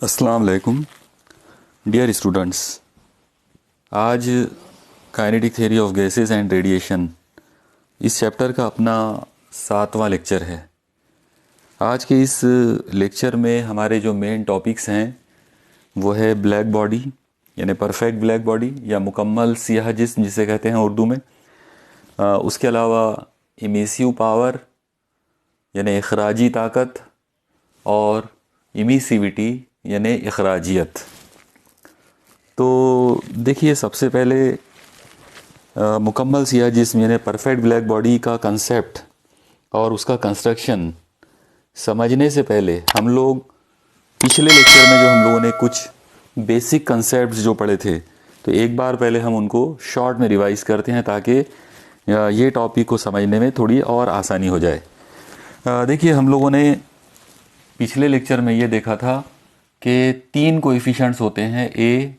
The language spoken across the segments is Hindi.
अस्सलाम वालेकुम डियर स्टूडेंट्स। आज kinetic theory of gases and radiation इस चैप्टर का अपना 7वां लेक्चर है। आज के इस लेक्चर में हमारे जो मेन टॉपिक्स हैं वो है ब्लैक बॉडी यानी परफेक्ट ब्लैक बॉडी या मुकम्मल सियाह जिस्म जिसे कहते हैं उर्दू में। उसके अलावा इमिसिव पावर यानी इखराजी ताकत और इमिसिविटी यानी इखराजियत। तो देखिए, सबसे पहले मुकम्मल सियाह जिस्म यानी परफेक्ट ब्लैक बॉडी का कंसेप्ट और उसका कंस्ट्रक्शन समझने से पहले हम लोग पिछले लेक्चर में जो हम लोगों ने कुछ बेसिक कंसेप्ट्स जो पढ़े थे, तो एक बार पहले हम उनको शॉर्ट में रिवाइज करते हैं ताकि ये टॉपिक को समझने में थोड़ी और आसानी हो जाए। देखिए, हम लोगों ने पिछले लेक्चर में ये देखा था कि 3 कोएफिशिएंट्स होते हैं, ए,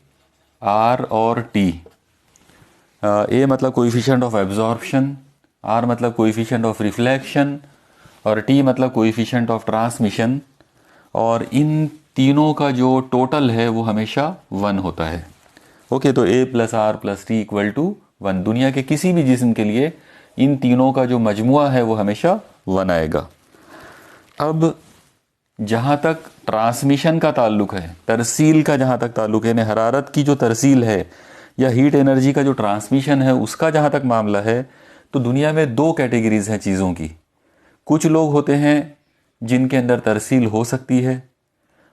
आर और टी। ए मतलब कोएफिशिएंट ऑफ एब्जॉर्प्शन, आर मतलब कोएफिशिएंट ऑफ रिफ्लेक्शन और टी मतलब कोएफिशिएंट ऑफ ट्रांसमिशन। और इन तीनों का जो टोटल है वो हमेशा 1 होता है। ओके, तो A plus R plus T equal to 1। दुनिया के किसी भी जिस्म के लिए इन तीनों का जो मजमुआ है वो हमेशा 1 आएगा। अब जहाँ तक ट्रांसमिशन का ताल्लुक है, तरसील का जहाँ तक ताल्लुक है, यानी हरारत की जो तरसील है या हीट एनर्जी का जो ट्रांसमिशन है उसका जहाँ तक मामला है, तो दुनिया में 2 कैटेगरीज हैं चीज़ों की। कुछ लोग होते हैं जिनके अंदर तरसील हो सकती है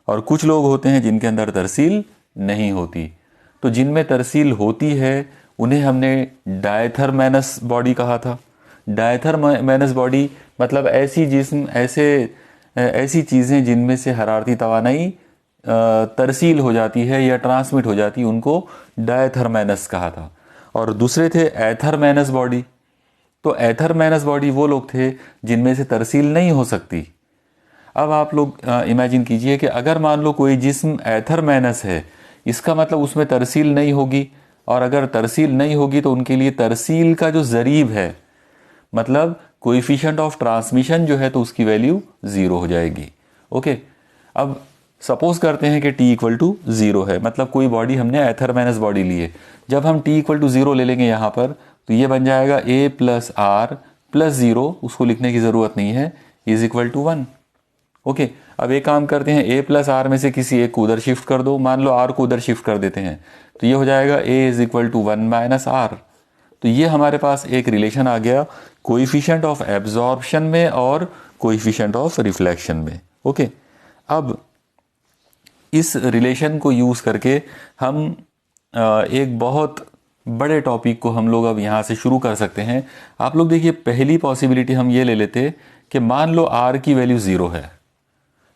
और कुछ लोग होते हैं जिनके अंदर तरसील नहीं होती। तो जिनमें तरसील होती है उन्हें हमने डायथरमैनस बॉडी कहा था। डायथरमैनस बॉडी मतलब ऐसी जिस्म, ऐसी चीज़ें जिनमें से हरारती तवानाई तरसील हो जाती है या ट्रांसमिट हो जाती है, उनको डायथरमैनस कहा था। और दूसरे थे एथरमैनस बॉडी। तो एथरमैनस बॉडी वो लोग थे जिनमें से तरसील नहीं हो सकती। अब आप लोग इमेजिन कीजिए कि अगर मान लो कोई जिस्म एथरमैनस है, इसका मतलब उसमें तरसील नहीं होगी, और अगर तरसील नहीं होगी तो उनके लिए तरसील का जो ज़रीब है मतलब कोएफिशिएंट ऑफ ट्रांसमिशन जो है तो उसकी वैल्यू 0 हो जाएगी। ओके, अब सपोज करते हैं कि t इक्वल टू 0 है, मतलब कोई बॉडी हमने एथरमैनस बॉडी ली है। जब हम t इक्वल टू 0 ले लेंगे यहाँ पर, तो ये बन जाएगा a प्लस आर प्लस 0, उसको लिखने की ज़रूरत नहीं है, इज इक्वल टू 1। ओके, अब एक काम करते हैं, a प्लस आर में से किसी एक को उधर शिफ्ट कर दो। मान लो r को उधर शिफ्ट कर देते हैं, तो ये हो जाएगा a is equal to 1 minus r. तो ये हमारे पास एक रिलेशन आ गया कोएफिशिएंट ऑफ एब्जॉर्प्शन में और कोएफिशिएंट ऑफ रिफ्लेक्शन में। ओके, अब इस रिलेशन को यूज़ करके हम एक बहुत बड़े टॉपिक को हम लोग अब यहाँ से शुरू कर सकते हैं। आप लोग देखिए, पहली पॉसिबिलिटी हम ये ले लेते कि मान लो r की वैल्यू 0 है।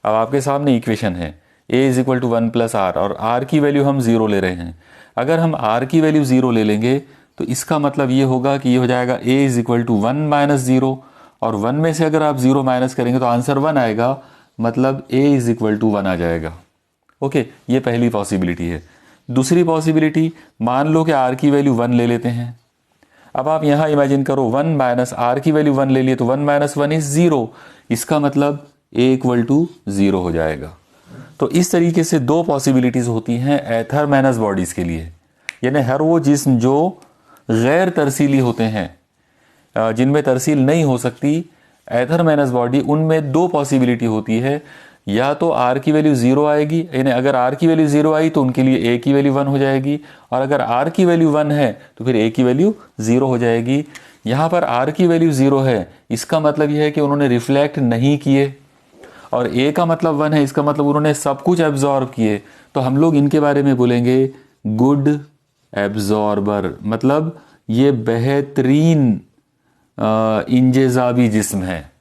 अब आपके सामने इक्वेशन है a is equal to 1 plus r और r की वैल्यू हम 0 ले रहे हैं। अगर हम r की वैल्यू 0 ले लेंगे तो इसका मतलब ये होगा कि ये हो जाएगा a is equal to 1 minus 0, और 1 में से अगर आप 0 माइनस करेंगे तो आंसर 1 आएगा, मतलब a इज इक्वल टू 1 आ जाएगा। ओके, ये पहली पॉसिबिलिटी है। दूसरी पॉसिबिलिटी, मान लो कि r की वैल्यू 1 ले लेते हैं। अब आप यहाँ इमेजिन करो, 1 माइनस आर की वैल्यू 1 ले लिए तो 1 माइनस 1 इज 0, इसका मतलब a इक्वल टू 0 हो जाएगा। तो इस तरीके से 2 पॉसिबिलिटीज़ होती हैं एथरमैनस बॉडीज़ के लिए, यानी हर वो जिस्म जो गैर तरसीली होते हैं, जिनमें तरसील नहीं हो सकती, एथरमैनस बॉडी, उनमें 2 पॉसिबिलिटी होती है। या तो r की वैल्यू 0 आएगी, यानी अगर r की वैल्यू 0 आई तो उनके लिए a की वैल्यू 1 हो जाएगी, और अगर r की वैल्यू 1 है तो फिर a की वैल्यू 0 हो जाएगी। यहाँ पर r की वैल्यू 0 है, इसका मतलब यह है कि उन्होंने रिफ्लेक्ट नहीं किए, और a का मतलब 1 है, इसका मतलब उन्होंने सब कुछ एब्जॉर्ब किए। तो हम लोग इनके बारे में बोलेंगे गुड एब्जॉर्बर, मतलब ये बेहतरीन इंजेजाबी जिस्म है।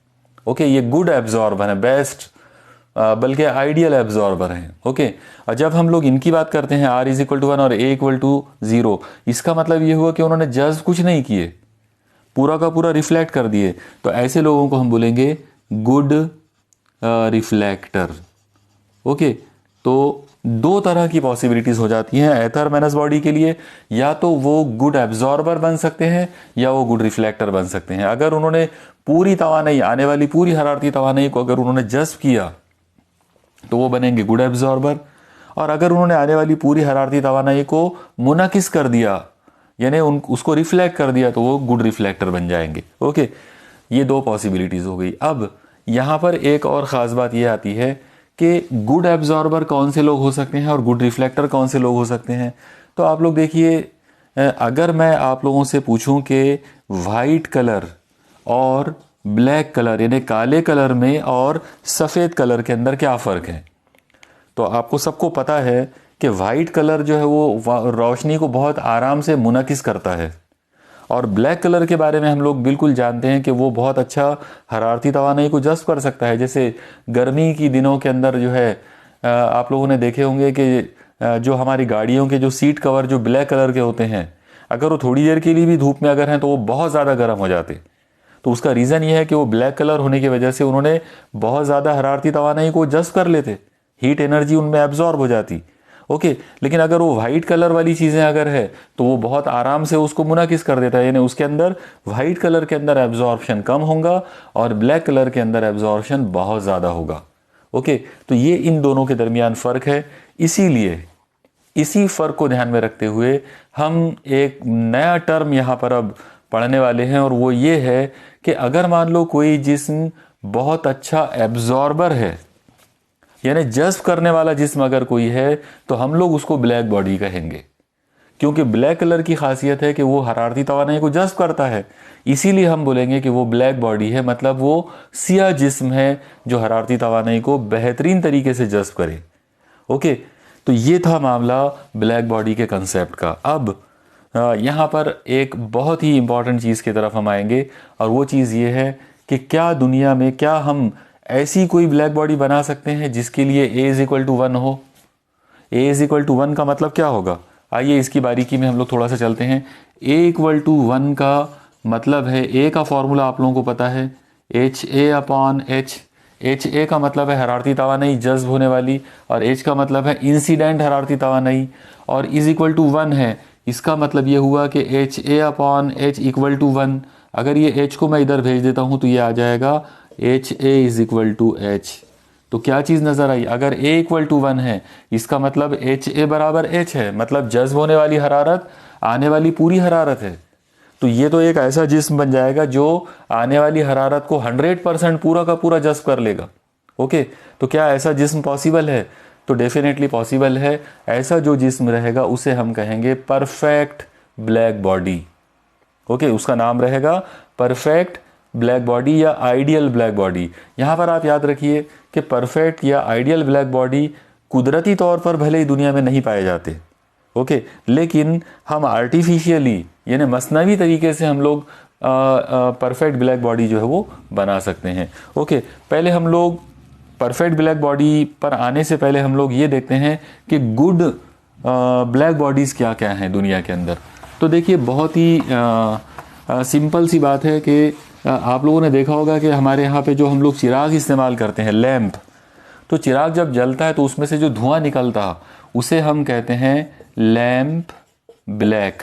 ओके, ये गुड एब्जॉर्बर है, बेस्ट बल्कि आइडियल एब्जॉर्बर हैं। ओके, और जब हम लोग इनकी बात करते हैं r इज इक्वल टू 1 और a इक्वल टू 0, इसका मतलब ये हुआ कि उन्होंने जस्ट कुछ नहीं किए, पूरा का पूरा रिफ्लेक्ट कर दिए। तो ऐसे लोगों को हम बोलेंगे गुड रिफ्लेक्टर। ओके, तो 2 तरह की पॉसिबिलिटीज हो जाती हैं एथरमैनस बॉडी के लिए, या तो वो गुड एब्जॉर्बर बन सकते हैं या वो गुड रिफ्लेक्टर बन सकते हैं। अगर उन्होंने पूरी तवानाई, आने वाली पूरी हरारती तवानाई को अगर उन्होंने जज्ब किया तो वो बनेंगे गुड एब्जॉर्बर, और अगर उन्होंने आने वाली पूरी हरारती तवानाई को मुनाकिस कर दिया, यानी उसको रिफ्लेक्ट कर दिया, तो वो गुड रिफ्लेक्टर बन जाएंगे। ओके, ये दो पॉसिबिलिटीज़ हो गई। अब यहाँ पर एक और ख़ास बात ये आती है कि गुड एब्जॉर्बर कौन से लोग हो सकते हैं और गुड रिफ्लेक्टर कौन से लोग हो सकते हैं। तो आप लोग देखिए, अगर मैं आप लोगों से पूछूं कि वाइट कलर और ब्लैक कलर यानी काले कलर में और सफ़ेद कलर के अंदर क्या फ़र्क है, तो आपको सबको पता है कि वाइट कलर जो है वो रोशनी को बहुत आराम से मुनकिस करता है, और ब्लैक कलर के बारे में हम लोग बिल्कुल जानते हैं कि वो बहुत अच्छा हरारती तवानाई को जज़्ब कर सकता है। जैसे गर्मी की दिनों के अंदर जो है, आप लोगों ने देखे होंगे कि जो हमारी गाड़ियों के जो सीट कवर जो ब्लैक कलर के होते हैं, अगर वो थोड़ी देर के लिए भी धूप में अगर हैं तो वो बहुत ज़्यादा गर्म हो जाते। तो उसका रीज़न ये है कि वो ब्लैक कलर होने की वजह से उन्होंने बहुत ज़्यादा हरारती तवानाई को जज़्ब कर लेते, हीट एनर्जी उनमें एब्जॉर्ब हो जाती। ओके, लेकिन अगर वो वाइट कलर वाली चीज़ें अगर है तो वो बहुत आराम से उसको मुनाकिस कर देता है, यानी उसके अंदर वाइट कलर के अंदर एब्जॉर्प्शन कम होगा और ब्लैक कलर के अंदर एब्जॉर्प्शन बहुत ज़्यादा होगा। ओके, तो ये इन दोनों के दरमियान फ़र्क है। इसीलिए इसी फ़र्क को ध्यान में रखते हुए हम एक नया टर्म यहाँ पर अब पढ़ने वाले हैं, और वो ये है कि अगर मान लो कोई जिस्म बहुत अच्छा एब्जॉर्बर है, यानी जज़्ब करने वाला जिस्म अगर कोई है, तो हम लोग उसको ब्लैक बॉडी कहेंगे, क्योंकि ब्लैक कलर की खासियत है कि वो हरारती तवानाई को जज़्ब करता है। इसीलिए हम बोलेंगे कि वो ब्लैक बॉडी है, मतलब वो सियाह जिस्म है जो हरारती तवानाई को बेहतरीन तरीके से जज़्ब करे। ओके, तो ये था मामला ब्लैक बॉडी के कंसेप्ट का। अब यहाँ पर एक बहुत ही इंपॉर्टेंट चीज़ की तरफ हम आएंगे, और वो चीज़ ये है कि क्या दुनिया में क्या हम ऐसी कोई ब्लैक बॉडी बना सकते हैं जिसके लिए A=1 हो। A=1 का मतलब क्या होगा, आइए इसकी बारीकी में हम लोग थोड़ा सा चलते हैं। A=1 का मतलब है, A का फॉर्मूला आप लोगों को पता है, HA/H। HA का मतलब है हरारती तवानाई जज्ब होने वाली, और H का मतलब है इंसिडेंट हरारती तवानाई, और =1 है। इसका मतलब ये हुआ कि HA/H=1। अगर ये H को मैं इधर भेज देता हूँ तो ये आ जाएगा HA=H। तो क्या चीज़ नज़र आई, अगर A=1 है इसका मतलब HA=H है, मतलब जज्ब होने वाली हरारत आने वाली पूरी हरारत है। तो ये तो एक ऐसा जिस्म बन जाएगा जो आने वाली हरारत को 100% पूरा का पूरा जज्ब कर लेगा। ओके, तो क्या ऐसा जिस्म पॉसिबल है, तो डेफिनेटली पॉसिबल है। ऐसा जो जिस्म रहेगा उसे हम कहेंगे परफेक्ट ब्लैक बॉडी। ओके, उसका नाम रहेगा परफेक्ट ब्लैक बॉडी या आइडियल ब्लैक बॉडी। यहाँ पर आप याद रखिए कि परफेक्ट या आइडियल ब्लैक बॉडी कुदरती तौर पर भले ही दुनिया में नहीं पाए जाते, ओके, लेकिन हम आर्टिफिशियली यानी मसनवी तरीके से हम लोग परफेक्ट ब्लैक बॉडी जो है वो बना सकते हैं। ओके, पहले हम लोग परफेक्ट ब्लैक बॉडी पर आने से पहले हम लोग ये देखते हैं कि गुड ब्लैक बॉडीज़ क्या क्या हैं दुनिया के अंदर। तो देखिए, बहुत ही सिंपल सी बात है कि आप लोगों ने देखा होगा कि हमारे यहाँ पे जो हम लोग चिराग इस्तेमाल करते हैं, लैंप, तो चिराग जब जलता है तो उसमें से जो धुआं निकलता उसे हम कहते हैं लैंप ब्लैक,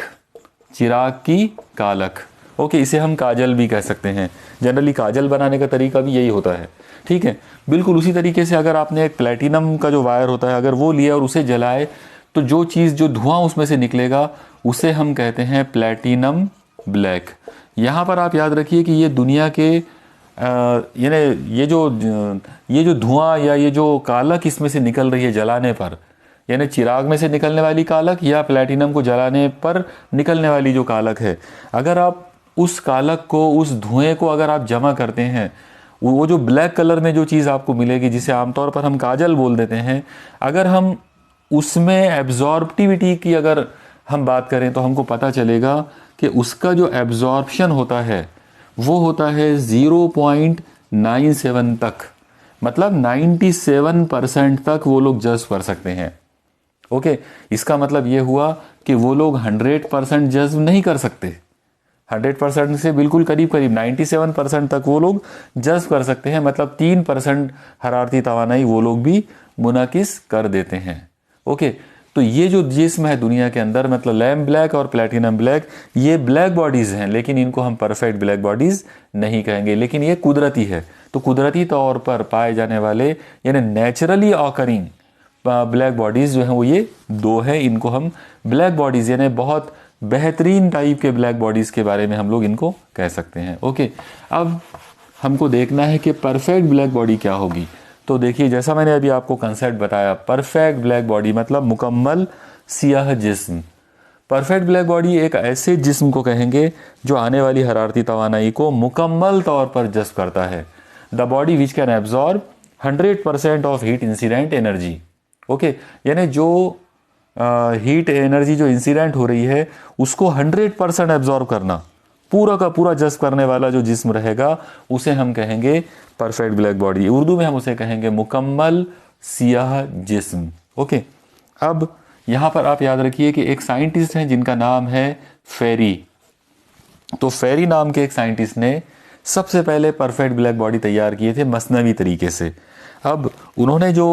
चिराग की कालक। ओके, इसे हम काजल भी कह सकते हैं। जनरली काजल बनाने का तरीका भी यही होता है, ठीक है। बिल्कुल उसी तरीके से अगर आपने एक प्लेटिनम का जो वायर होता है अगर वो लिया और उसे जलाए तो जो चीज़ जो धुआं उसमें से निकलेगा उसे हम कहते हैं प्लेटिनम ब्लैक। यहाँ पर आप याद रखिए कि ये दुनिया के यानी ये जो धुआं या ये जो कालक इसमें से निकल रही है जलाने पर, यानी चिराग में से निकलने वाली कालक या प्लेटिनम को जलाने पर निकलने वाली जो कालक है, अगर आप उस कालक को, उस धुएं को अगर आप जमा करते हैं, वो जो ब्लैक कलर में जो चीज़ आपको मिलेगी जिसे आमतौर पर हम काजल बोल देते हैं, अगर हम उसमें एब्जॉर्प्टिविटी की अगर हम बात करें तो हमको पता चलेगा कि उसका जो एब्जॉर्प्शन होता है वो होता है 0.97 तक, मतलब 97% तक वो लोग जज्ब कर सकते हैं। ओके, इसका मतलब ये हुआ कि वो लोग 100% जज्ब नहीं कर सकते, 100% से बिल्कुल करीब करीब 97% तक वो लोग जज्ब कर सकते हैं, मतलब 3% हरारती तवानाई वो लोग भी मुनाकिस कर देते हैं। ओके, तो ये जो जिस्म है दुनिया के अंदर, मतलब लैम्प ब्लैक और प्लेटिनम ब्लैक, ये ब्लैक बॉडीज़ हैं, लेकिन इनको हम परफेक्ट ब्लैक बॉडीज़ नहीं कहेंगे, लेकिन ये कुदरती है। तो कुदरती तौर पर पाए जाने वाले यानी नेचुरली ऑकरिंग ब्लैक बॉडीज़ जो हैं वो ये दो है। इनको हम ब्लैक बॉडीज़ यानी बहुत बेहतरीन टाइप के ब्लैक बॉडीज़ के बारे में हम लोग इनको कह सकते हैं। ओके, अब हमको देखना है कि परफेक्ट ब्लैक बॉडी क्या होगी। तो देखिए, जैसा मैंने अभी आपको कंसेप्ट बताया, परफेक्ट ब्लैक बॉडी मतलब मुकम्मल सियाह जिस्म। परफेक्ट ब्लैक बॉडी एक ऐसे जिस्म को कहेंगे जो आने वाली हरारती तवानाई को मुकम्मल तौर पर जज़्ब करता है। The body which can absorb 100% of heat incident energy. Okay, यानी जो हीट एनर्जी जो इंसिडेंट हो रही है उसको 100% एब्जॉर्ब करना, पूरा का पूरा जज़्ब करने वाला जो जिस्म रहेगा उसे हम कहेंगे परफेक्ट ब्लैक बॉडी। उर्दू में हम उसे कहेंगे मुकम्मल सियाह जिस्म। ओके, अब यहाँ पर आप याद रखिए कि एक साइंटिस्ट हैं जिनका नाम है फेरी। तो फेरी नाम के एक साइंटिस्ट ने सबसे पहले परफेक्ट ब्लैक बॉडी तैयार किए थे मसनवी तरीके से। अब उन्होंने जो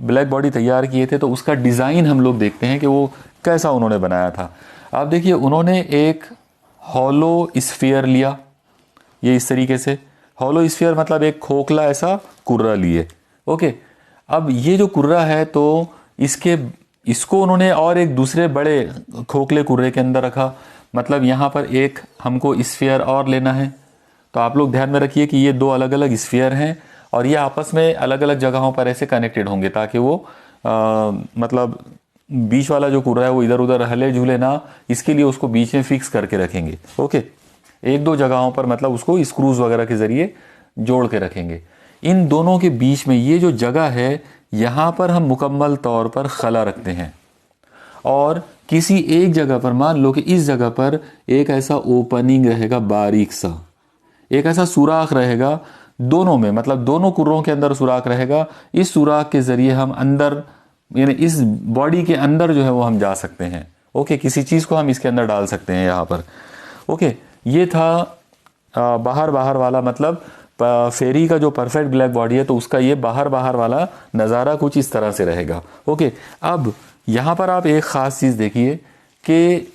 ब्लैक बॉडी तैयार किए थे तो उसका डिज़ाइन हम लोग देखते हैं कि वो कैसा उन्होंने बनाया था। आप देखिए, उन्होंने एक हॉलो स्फीयर लिया, ये इस तरीके से। हॉलो स्फीयर मतलब एक खोखला ऐसा कुर्रा लिए। ओके, अब ये जो कुर्रा है तो इसको उन्होंने और एक दूसरे बड़े खोखले कुर्रे के अंदर रखा। मतलब यहाँ पर एक हमको स्फीयर और लेना है। तो आप लोग ध्यान में रखिए कि ये दो अलग अलग स्फीयर हैं और ये आपस में अलग अलग जगहों पर ऐसे कनेक्टेड होंगे ताकि वो मतलब बीच वाला जो कुर्रा है वो इधर उधर हिले झूले ना, इसके लिए उसको बीच में फिक्स करके रखेंगे। ओके, एक दो जगहों पर मतलब उसको स्क्रूज वगैरह के ज़रिए जोड़ के रखेंगे। इन दोनों के बीच में ये जो जगह है यहाँ पर हम मुकम्मल तौर पर खला रखते हैं और किसी एक जगह पर, मान लो कि इस जगह पर एक ऐसा ओपनिंग रहेगा, बारीक सा एक ऐसा सुराख रहेगा दोनों में, मतलब दोनों कुर्रों के अंदर सुराख रहेगा। इस सुराख के ज़रिए हम अंदर यानी इस बॉडी के अंदर जो है वो हम जा सकते हैं। ओके, किसी चीज़ को हम इसके अंदर डाल सकते हैं यहाँ पर। ओके, ये था बाहर वाला, मतलब फेरी का जो परफेक्ट ब्लैक बॉडी है तो उसका ये बाहर वाला नज़ारा कुछ इस तरह से रहेगा। ओके, अब यहाँ पर आप एक ख़ास चीज़ देखिए कि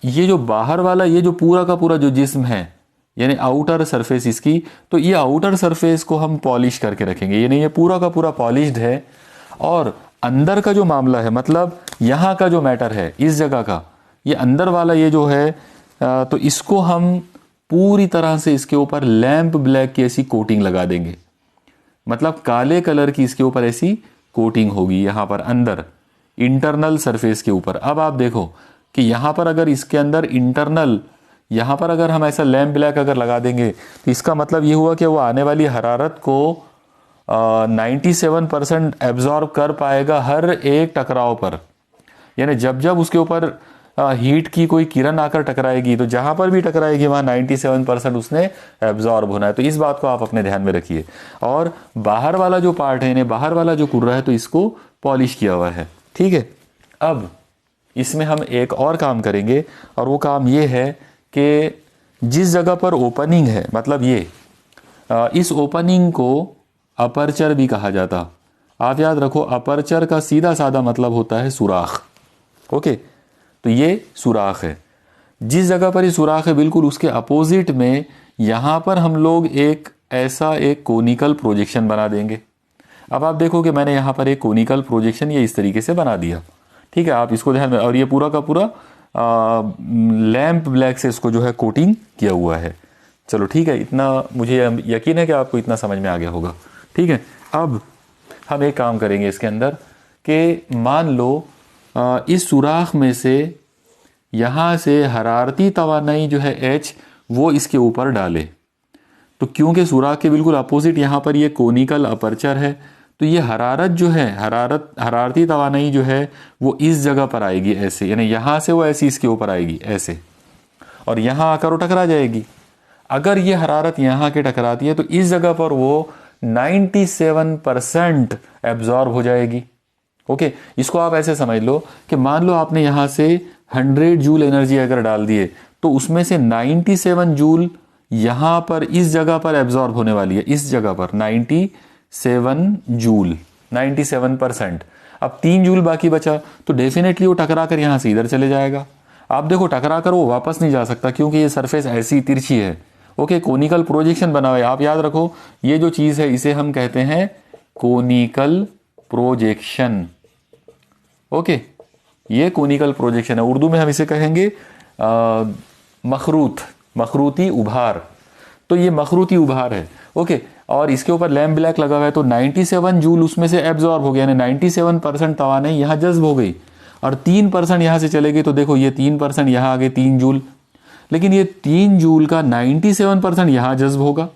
ये जो बाहर वाला, ये जो पूरा का पूरा जो जिस्म है यानी आउटर सरफेस इसकी, तो ये आउटर सरफेस को हम पॉलिश करके रखेंगे, यानी ये पूरा का पूरा पॉलिश्ड है। और अंदर का जो मामला है, मतलब यहाँ का जो मैटर है इस जगह का, ये अंदर वाला ये जो है तो इसको हम पूरी तरह से इसके ऊपर लैंप ब्लैक की ऐसी कोटिंग लगा देंगे। मतलब काले कलर की इसके ऊपर ऐसी कोटिंग होगी यहाँ पर अंदर इंटरनल सरफेस के ऊपर। अब आप देखो कि यहाँ पर अगर इसके अंदर इंटरनल, यहाँ पर अगर हम ऐसा लैंप ब्लैक अगर लगा देंगे तो इसका मतलब ये हुआ कि वो आने वाली हरारत को 97% एब्जॉर्ब कर पाएगा हर एक टकराव पर। यानी जब जब उसके ऊपर हीट की कोई किरण आकर टकराएगी तो जहाँ पर भी टकराएगी वहाँ 97% उसने एब्जॉर्ब होना है। तो इस बात को आप अपने ध्यान में रखिए। और बाहर वाला जो पार्ट है, यानी बाहर वाला जो कुर्रा है, तो इसको पॉलिश किया हुआ है। ठीक है, अब इसमें हम एक और काम करेंगे और वो काम ये है कि जिस जगह पर ओपनिंग है, मतलब ये इस ओपनिंग को अपर्चर भी कहा जाता। आप याद रखो, अपर्चर का सीधा साधा मतलब होता है सुराख। ओके, तो ये सुराख है। जिस जगह पर ये सुराख है बिल्कुल उसके अपोजिट में यहाँ पर हम लोग एक ऐसा एक कोनिकल प्रोजेक्शन बना देंगे। अब आप देखो कि मैंने यहाँ पर एक कोनिकल प्रोजेक्शन ये इस तरीके से बना दिया। ठीक है, आप इसको ध्यान में, और ये पूरा का पूरा लैंप ब्लैक से इसको जो है कोटिंग किया हुआ है। चलो ठीक है, इतना मुझे यकीन है कि आपको इतना समझ में आ गया होगा। ठीक है, अब हम एक काम करेंगे इसके अंदर कि मान लो इस सुराख में से यहाँ से हरारती तवानाई जो है H वो इसके ऊपर डाले। तो क्योंकि सुराख के बिल्कुल अपोजिट यहाँ पर ये कोनिकल अपर्चर है, तो ये हरारत जो है, हरारती तवानाई जो है वो इस जगह पर आएगी ऐसे, यानी यहाँ से वो ऐसी इसके ऊपर आएगी ऐसे, और यहाँ आकर वो टकरा जाएगी। अगर ये हरारत यहाँ के टकराती है तो इस जगह पर वो 97% एब्जॉर्ब हो जाएगी। ओके, इसको आप ऐसे समझ लो कि मान लो आपने यहाँ से 100 जूल एनर्जी अगर डाल दिए तो उसमें से 97 जूल यहाँ पर इस जगह पर एब्जॉर्ब होने वाली है, इस जगह पर 97 जूल, 97%। अब 3 जूल बाकी बचा तो डेफिनेटली वो टकरा कर यहाँ से इधर चले जाएगा। आप देखो टकरा कर वो वापस नहीं जा सकता क्योंकि ये सरफेस ऐसी तिरछी है। ओके, कोनिकल प्रोजेक्शन बना हुआ है। आप याद रखो ये जो चीज़ है इसे हम कहते हैं कोनिकल प्रोजेक्शन। ओके, ये कोनिकल प्रोजेक्शन है। उर्दू में हम इसे कहेंगे मखरूती उभार। तो ये मखरूती उभार है। ओके, और इसके ऊपर लैम्प ब्लैक लगा हुआ है, तो 97 जूल उसमें से एब्जॉर्ब हो गया, यानी 97% तवानाई यहाँ जज्ब हो गई, और 3% यहाँ से चले गई। तो देखो ये 3% यहाँ आ गए 3 जूल, लेकिन ये 3 जूल का 97% यहाँ जज्ब होगा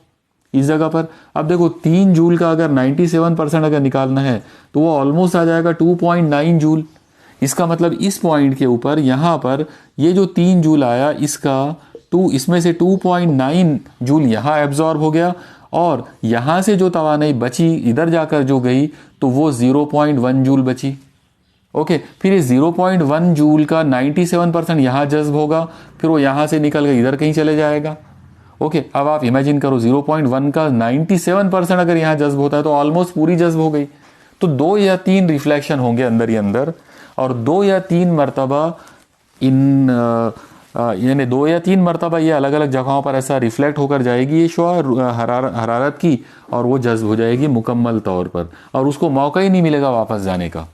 इस जगह पर। अब देखो 3 जूल का अगर 97% अगर निकालना है तो वो ऑलमोस्ट आ जाएगा 2.9 जूल। इसका मतलब इस पॉइंट के ऊपर यहाँ पर ये जो 3 जूल आया, इसमें से 2.9 जूल यहाँ एब्जॉर्ब हो गया, और यहाँ से जो तवानाई बची इधर जाकर जो गई तो वो 0.1 जूल बची। ओके, फिर ये 0.1 जूल का 97% यहाँ जज्ब होगा, फिर वो यहाँ से निकल कर इधर कहीं चले जाएगा। ओके, अब आप इमेजिन करो 0.1 का 97% अगर यहाँ जज्ब होता है तो ऑलमोस्ट पूरी जज्ब हो गई। तो 2 या 3 रिफ्लेक्शन होंगे अंदर ही अंदर, और 2 या 3 मरतबा यानी 2 या 3 मरतबा ये अलग अलग जगहों पर ऐसा रिफ्लेक्ट होकर जाएगी ये शुआ हरारत की, और वो जज्ब हो जाएगी मुकम्मल तौर पर, और उसको मौका ही नहीं मिलेगा वापस जाने का।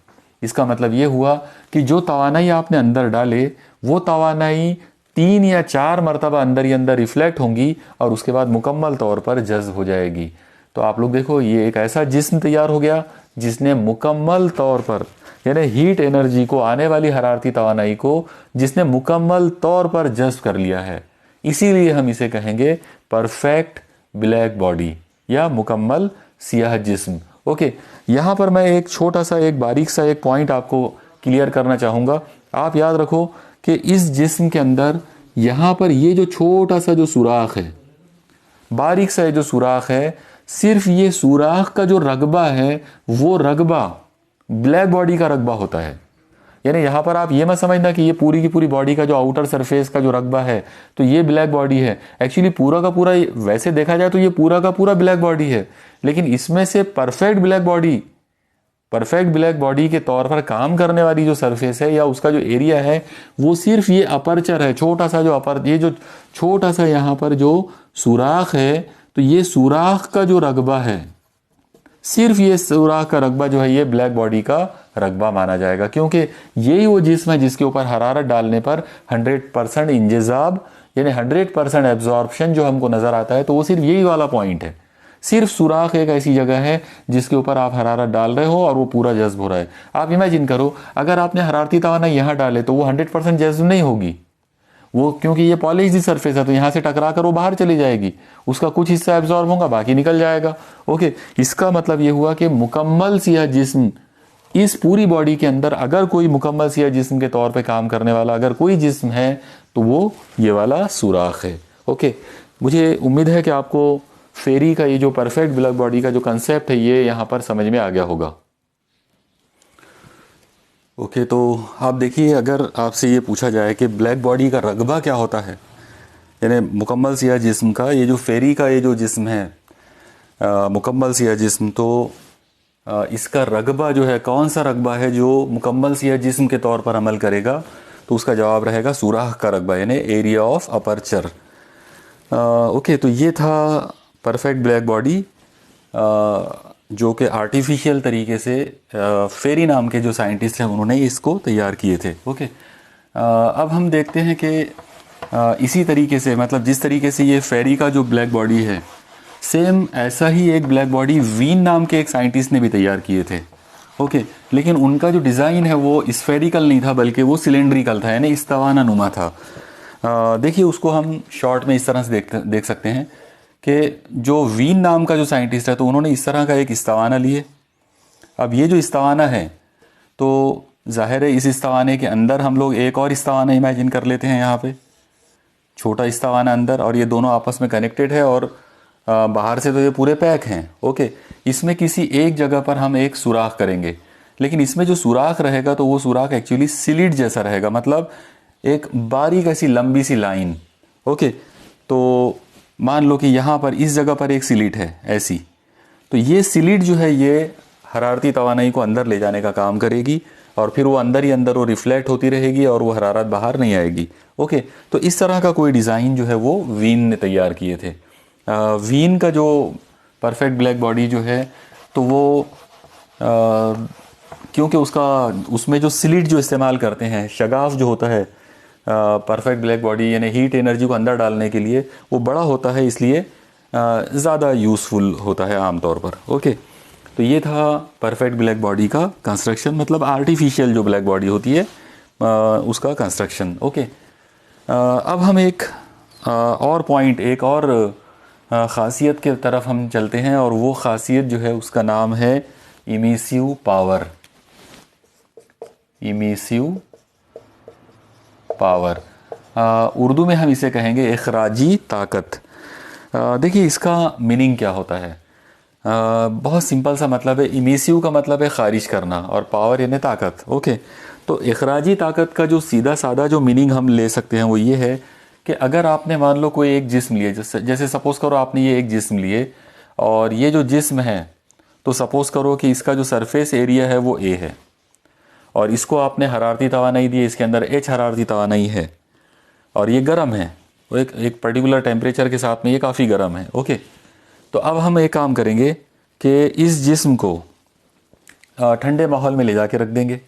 इसका मतलब ये हुआ कि जो तवानाई आपने अंदर डाले वो तवानाई 3 या 4 मरतबा अंदर ही अंदर रिफ्लेक्ट होंगी, और उसके बाद मुकम्मल तौर पर जज्ब हो जाएगी। तो आप लोग देखो, ये एक ऐसा जिस्म तैयार हो गया जिसने मुकम्मल तौर पर, यानी हीट एनर्जी को, आने वाली हरारती तवानाई को जिसने मुकम्मल तौर पर जज्ब कर लिया है। इसीलिए हम इसे कहेंगे परफेक्ट ब्लैक बॉडी या मुकम्मल सियाह जिस्म। ओके, यहाँ पर मैं एक छोटा सा, एक बारीक सा एक पॉइंट आपको क्लियर करना चाहूँगा। आप याद रखो कि इस जिस्म के अंदर यहाँ पर ये जो छोटा सा जो सुराख है, बारीक सा जो सुराख है, सिर्फ ये सुराख का जो रगबा है वो रगबा ब्लैक बॉडी का रगबा होता है। यानी यहाँ पर आप ये मत समझना कि ये पूरी की पूरी बॉडी का जो आउटर सरफेस का जो रगबा है तो ये ब्लैक बॉडी है। एक्चुअली पूरा का पूरा, वैसे देखा जाए तो ये पूरा का पूरा ब्लैक बॉडी है, लेकिन इसमें से परफेक्ट ब्लैक बॉडी के तौर पर काम करने वाली जो सरफेस है या उसका जो एरिया है वो सिर्फ ये अपर्चर है, छोटा सा जो ये जो छोटा सा यहाँ पर जो सुराख है, तो ये सुराख का जो रगबा है, सिर्फ ये सुराख का रगबा जो है ये ब्लैक बॉडी का रगबा माना जाएगा, क्योंकि यही वो जिस्म है जिसके ऊपर हरारत डालने पर 100% इंजेज़ाब यानी 100% एब्जॉर्प्शन जो हमको नजर आता है, तो वो सिर्फ यही वाला पॉइंट है। सिर्फ सुराख एक ऐसी जगह है जिसके ऊपर आप हरारत डाल रहे हो और वो पूरा जज्ब हो रहा है। आप इमेजिन करो अगर आपने हरारती तवानाई यहाँ डाले तो वो 100% जज्ब नहीं होगी वो, क्योंकि ये पॉलिश्ड सरफेस है, तो यहाँ से टकरा कर वो बाहर चली जाएगी, उसका कुछ हिस्सा एब्जॉर्ब होगा, बाकी निकल जाएगा। ओके, इसका मतलब ये हुआ कि मुकम्मल सियाह जिस्म, इस पूरी बॉडी के अंदर अगर कोई मुकम्मल सियाह जिस्म के तौर पे काम करने वाला अगर कोई जिस्म है तो वो ये वाला सुराख है। ओके, मुझे उम्मीद है कि आपको फेरी का ये जो परफेक्ट ब्लैक बॉडी का जो कंसेप्ट है ये यहाँ पर समझ में आ गया होगा। ओके, तो आप देखिए, अगर आपसे ये पूछा जाए कि ब्लैक बॉडी का रगबा क्या होता है, यानी मुकम्मल सियाह जिस्म का, ये जो फेरी का ये जो जिस्म है मुकम्मल सियाह जिस्म, तो इसका रगबा जो है, कौन सा रगबा है जो मुकम्मल सियाह जिस्म के तौर पर अमल करेगा, तो उसका जवाब रहेगा सुराख का रगबा यानी एरिया ऑफ अपर्चर। ओके, तो ये था परफेक्ट ब्लैक बॉडी जो कि आर्टिफिशियल तरीके से फेरी नाम के जो साइंटिस्ट हैं उन्होंने इसको तैयार किए थे। ओके, अब हम देखते हैं कि इसी तरीके से, मतलब जिस तरीके से ये फेरी का जो ब्लैक बॉडी है, सेम ऐसा ही एक ब्लैक बॉडी वीन नाम के एक साइंटिस्ट ने भी तैयार किए थे। ओके, लेकिन उनका जो डिज़ाइन है वो स्फेरिकल नहीं था बल्कि वो सिलेंड्रिकल था, यानी इस्तवाना नुमा था। देखिए, उसको हम शॉर्ट में इस तरह से देख सकते हैं कि जो वीन नाम का जो साइंटिस्ट है तो उन्होंने इस तरह का एक इस्तवाना लिए। अब ये जो इस्तवाना है तो जाहिर है इस इस्तवाने के अंदर हम लोग एक और इस्तवाना इमेजिन कर लेते हैं, यहाँ पे छोटा इस्तवाना अंदर, और ये दोनों आपस में कनेक्टेड है और बाहर से तो ये पूरे पैक हैं। ओके, इसमें किसी एक जगह पर हम एक सुराख करेंगे, लेकिन इसमें जो सुराख रहेगा तो वो सुराख एक्चुअली सिलिट जैसा रहेगा, मतलब एक बारीक ऐसी लंबी सी लाइन। ओके, तो मान लो कि यहाँ पर इस जगह पर एक सिलिट है ऐसी, तो ये सिलिट जो है ये हरारती तवानाई को अंदर ले जाने का काम करेगी और फिर वो अंदर ही अंदर वो रिफ्लेक्ट होती रहेगी और वो हरारत बाहर नहीं आएगी। ओके, तो इस तरह का कोई डिज़ाइन जो है वो वीन ने तैयार किए थे। वीन का जो परफेक्ट ब्लैक बॉडी जो है तो वो क्यों क्योंकि उसमें जो स्लिट जो इस्तेमाल करते हैं, शगाफ जो होता है परफेक्ट ब्लैक बॉडी यानी हीट एनर्जी को अंदर डालने के लिए, वो बड़ा होता है, इसलिए ज़्यादा यूज़फुल होता है आमतौर पर। ओके, तो ये था परफेक्ट ब्लैक बॉडी का कंस्ट्रक्शन, मतलब आर्टिफिशियल जो ब्लैक बॉडी होती है उसका कंस्ट्रक्शन। ओके, अब हम एक और पॉइंट, एक और ख़ासियत के तरफ हम चलते हैं, और वो ख़ासियत जो है उसका नाम है emissive power. Emissive power, Urdu में हम इसे कहेंगे इखराजी ताकत। देखिए इसका मीनिंग क्या होता है। बहुत सिंपल सा मतलब है। इमिसिव का मतलब है खारिज करना, और पावर यानी ताकत। ओके, तो इखराजी ताकत का जो सीधा साधा जो मीनिंग हम ले सकते हैं वो ये है कि अगर आपने मान लो कोई एक जिस्म लिए, जैसे सपोज़ करो आपने ये एक जिस्म लिए, और ये जो जिस्म है, तो सपोज़ करो कि इसका जो सरफेस एरिया है वो ए है, और इसको आपने हरारती तवानाई दी, इसके अंदर एच हरारती तवानाई है, और ये गर्म है, वो एक पर्टिकुलर टेम्परेचर के साथ में ये काफ़ी गर्म है। ओके, तो अब हम एक काम करेंगे कि इस जिस्म को ठंडे माहौल में ले जाके रख देंगे।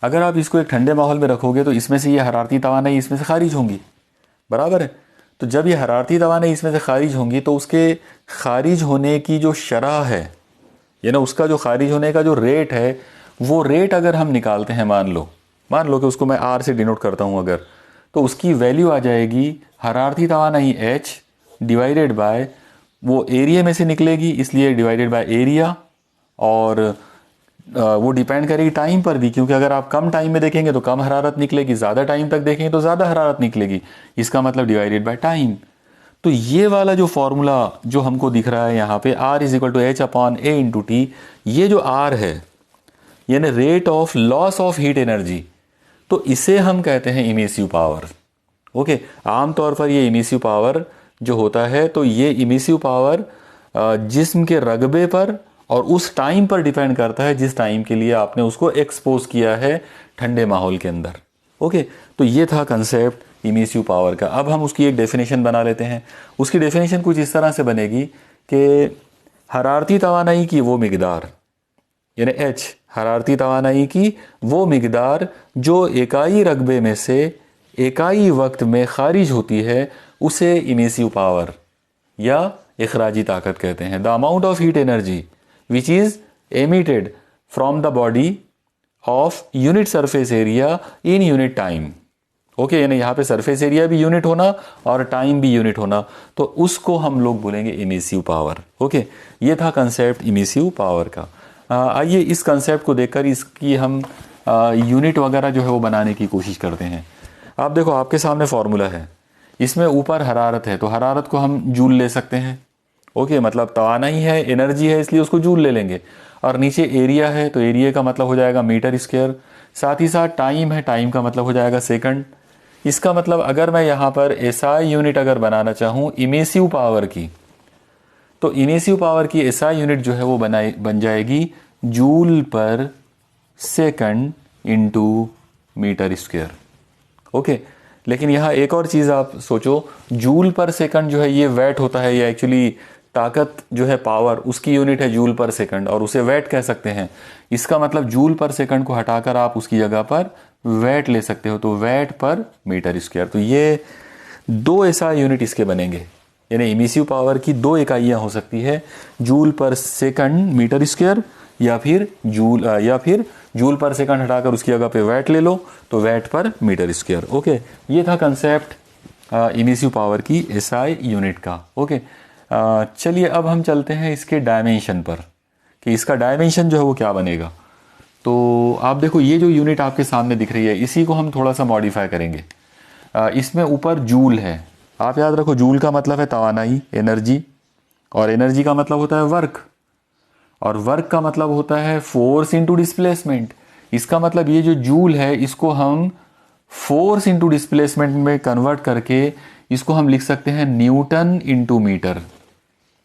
अगर आप इसको एक ठंडे माहौल में रखोगे तो इसमें से ये हरारती तवानाई इसमें से खारिज होंगी, बराबर है। तो जब ये हरारती तवानाई इसमें से खारिज होंगी तो उसके खारिज होने की जो शरह है, यानी उसका जो खारिज होने का जो रेट है, वो रेट अगर हम निकालते हैं, मान लो कि उसको मैं आर से डिनोट करता हूँ अगर, तो उसकी वैल्यू आ जाएगी हरारती तवानाई एच डिवाइडेड बाय वो एरिया में से निकलेगी, इसलिए डिवाइडेड बाय एरिया, और वो डिपेंड करेगी टाइम पर भी, क्योंकि अगर आप कम टाइम में देखेंगे तो कम हरारत निकलेगी, ज़्यादा टाइम तक देखेंगे तो ज़्यादा हरारत निकलेगी, इसका मतलब डिवाइडेड बाय टाइम। तो ये वाला जो फॉर्मूला जो हमको दिख रहा है यहाँ पे, R is equal to h upon a into t, ये जो R है यानी rate of loss of heat energy, तो इसे हम कहते हैं इमिसिव पावर। ओके, आमतौर पर ये इमिसिव पावर जो होता है, तो ये इमिसिव पावर जिस्म के रगबे पर और उस टाइम पर डिपेंड करता है जिस टाइम के लिए आपने उसको एक्सपोज किया है ठंडे माहौल के अंदर। ओके, तो ये था कंसेप्ट इमिसिव पावर का। अब हम उसकी एक डेफिनेशन बना लेते हैं। उसकी डेफिनेशन कुछ इस तरह से बनेगी कि हरारती तवानाई की वो मिकदार, यानी H हरारती तवानाई की वो मिकदार जो इकाई रकबे में से इकाई वक्त में खारिज होती है, उसे इमिसिव पावर या इखराजी ताकत कहते हैं। The amount of heat energy which is emitted from the body of unit surface area in unit time. Okay, यानी यहाँ पे सरफेस एरिया भी यूनिट होना और टाइम भी यूनिट होना, तो उसको हम लोग बोलेंगे इमिसिव पावर। ओके, ये था कंसेप्ट इमिसिव पावर का। आइए इस कंसेप्ट को देखकर इसकी हम यूनिट वगैरह जो है वो बनाने की कोशिश करते हैं। आप देखो, आपके सामने फॉर्मूला है, इसमें ऊपर हरारत है, तो हरारत को हम जूल ले सकते हैं। ओके, मतलब तवानाई है, एनर्जी है, इसलिए उसको जूल ले लेंगे। और नीचे एरिया है, तो एरिया का मतलब हो जाएगा मीटर स्क्वायर। साथ ही साथ टाइम है, टाइम का मतलब हो जाएगा सेकंड। इसका मतलब अगर मैं यहाँ पर एसआई यूनिट अगर बनाना चाहूँ इमिसिव पावर की, तो इमिसिव पावर की एसआई यूनिट जो है वो बन जाएगी joule per second into metre square. Okay, लेकिन यहाँ एक और चीज़ आप सोचो, जूल पर सेकंड जो है ये वैट होता है, ये एक्चुअली ताकत जो है पावर उसकी यूनिट है जूल पर सेकंड, और उसे वैट कह सकते हैं। इसका मतलब जूल पर सेकंड को हटाकर आप उसकी जगह पर वैट ले सकते हो, तो वैट पर मीटर स्क्वायर। तो ये दो ऐसा यूनिट इसके बनेंगे, यानी इमिसिव पावर की दो इकाइयाँ हो सकती है, joule per second metre square, या फिर जूल पर सेकंड हटाकर उसकी जगह पे वैट ले लो तो वैट पर मीटर स्क्वायर। ओके, ये था कंसेप्ट इमिसिव पावर की एसआई यूनिट का। ओके, चलिए अब हम चलते हैं इसके डायमेंशन पर, कि इसका डायमेंशन जो है वो क्या बनेगा। तो आप देखो, ये जो यूनिट आपके सामने दिख रही है, इसी को हम थोड़ा सा मॉडिफाई करेंगे। इसमें ऊपर जूल है, आप याद रखो जूल का मतलब है तवानाई, एनर्जी, और एनर्जी का मतलब होता है वर्क, और वर्क का मतलब होता है फोर्स इनटू डिस्प्लेसमेंट। इसका मतलब ये जो जूल है इसको हम फोर्स इनटू डिस्प्लेसमेंट में कन्वर्ट करके इसको हम लिख सकते हैं न्यूटन इनटू मीटर।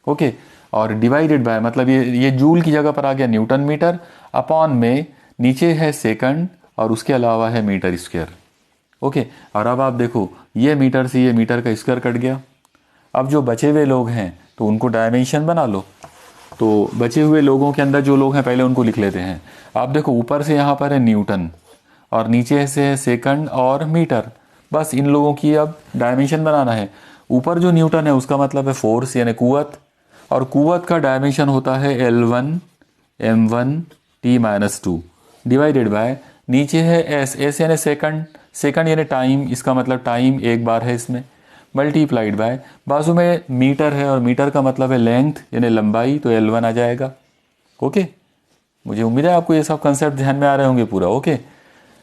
ओके, और डिवाइडेड बाय मतलब ये जूल की जगह पर आ गया न्यूटन मीटर, अपॉन में नीचे है सेकंड और उसके अलावा है मीटर स्क्वायर। ओके, और अब आप देखो, ये मीटर से ये मीटर का स्क्वायर कट गया। अब जो बचे हुए लोग हैं तो उनको डायमेंशन बना लो। तो बचे हुए लोगों के अंदर जो लोग हैं पहले उनको लिख लेते हैं। आप देखो ऊपर से यहाँ पर है न्यूटन और नीचे से है सेकंड और मीटर। बस इन लोगों की अब डायमेंशन बनाना है। ऊपर जो न्यूटन है उसका मतलब है फोर्स यानी कुवत, और कुवत का डायमेंशन होता है L1 M1 T-2 divided by नीचे है एस यानी सेकंड, सेकंड यानी टाइम, इसका मतलब टाइम एक बार है इसमें, मल्टीप्लाइड बाय बाजू में मीटर है और मीटर का मतलब है लेंथ यानी लंबाई, तो L1 आ जाएगा। ओके, मुझे उम्मीद है आपको ये सब कंसेप्ट ध्यान में आ रहे होंगे पूरा। ओके,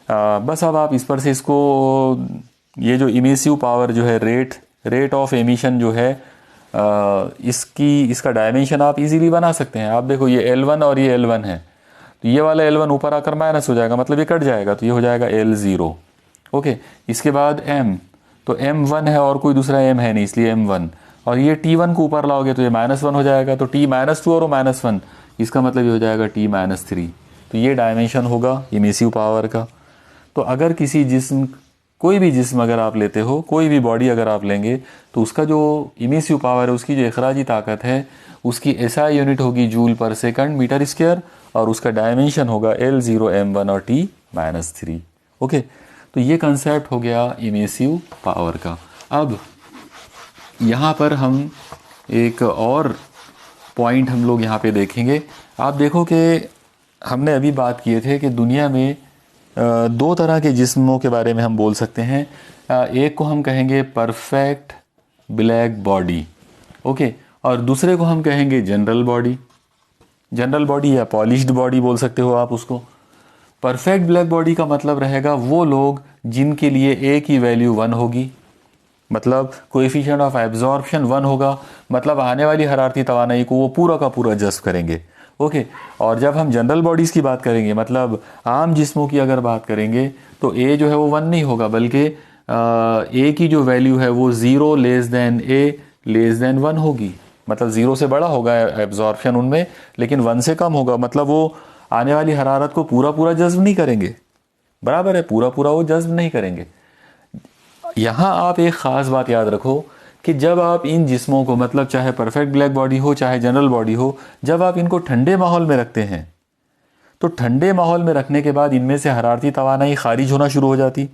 बस अब आप इस पर से इसको, ये जो इमिसिव पावर जो है, रेट ऑफ एमिशन जो है, इसका डायमेंशन आप इजीली बना सकते हैं। आप देखो ये L1 और ये L1 है, तो ये वाला L1 ऊपर आकर माइनस हो जाएगा, मतलब ये कट जाएगा, तो ये हो जाएगा L0। ओके, इसके बाद M, तो M1 है और कोई दूसरा M है नहीं, इसलिए M1, और ये T1 को ऊपर लाओगे तो ये -1 हो जाएगा, तो T-2 और -1, इसका मतलब ये हो जाएगा T-3। तो ये डायमेंशन होगा इमिसिव पावर का। तो अगर किसी जिस्म, कोई भी जिस्म अगर आप लेते हो, कोई भी बॉडी अगर आप लेंगे, तो उसका जो इमिसिव पावर है, उसकी जो इखराजी ताकत है, उसकी SI यूनिट होगी joule per second metre square, और उसका डायमेंशन होगा L0 M1 और T-3। ओके, तो ये कंसेप्ट हो गया इमिसिव पावर का। अब यहाँ पर हम एक और पॉइंट हम लोग यहाँ पे देखेंगे। आप देखो कि हमने अभी बात किए थे कि दुनिया में दो तरह के जिस्मों के बारे में हम बोल सकते हैं। एक को हम कहेंगे परफेक्ट ब्लैक बॉडी, ओके, और दूसरे को हम कहेंगे जनरल बॉडी। जनरल बॉडी या पॉलिश्ड बॉडी बोल सकते हो आप उसको। परफेक्ट ब्लैक बॉडी का मतलब रहेगा वो लोग जिनके लिए ए की वैल्यू 1 होगी, मतलब कोएफिशिएंट ऑफ एब्जॉर्प्शन 1 होगा, मतलब आने वाली हरारती तवानाई को वो पूरा का पूरा जज्ब करेंगे। ओके, और जब हम जनरल बॉडीज़ की बात करेंगे, मतलब आम जिस्मों की अगर बात करेंगे, तो ए जो है वो 1 नहीं होगा, बल्कि ए की जो वैल्यू है वो 0 लेस देन ए लेस देन 1 होगी, मतलब 0 से बड़ा होगा एब्जॉर्प्शन उनमें, लेकिन 1 से कम होगा, मतलब वो आने वाली हरारत को पूरा पूरा जज्ब नहीं करेंगे। बराबर है, पूरा पूरा वो जज्ब नहीं करेंगे। यहाँ आप एक ख़ास बात याद रखो कि जब आप इन जिस्मों को, मतलब चाहे परफेक्ट ब्लैक बॉडी हो चाहे जनरल बॉडी हो, जब आप इनको ठंडे माहौल में रखते हैं, तो ठंडे माहौल में रखने के बाद इनमें से हरारती तवानाई खारिज होना शुरू हो जाती।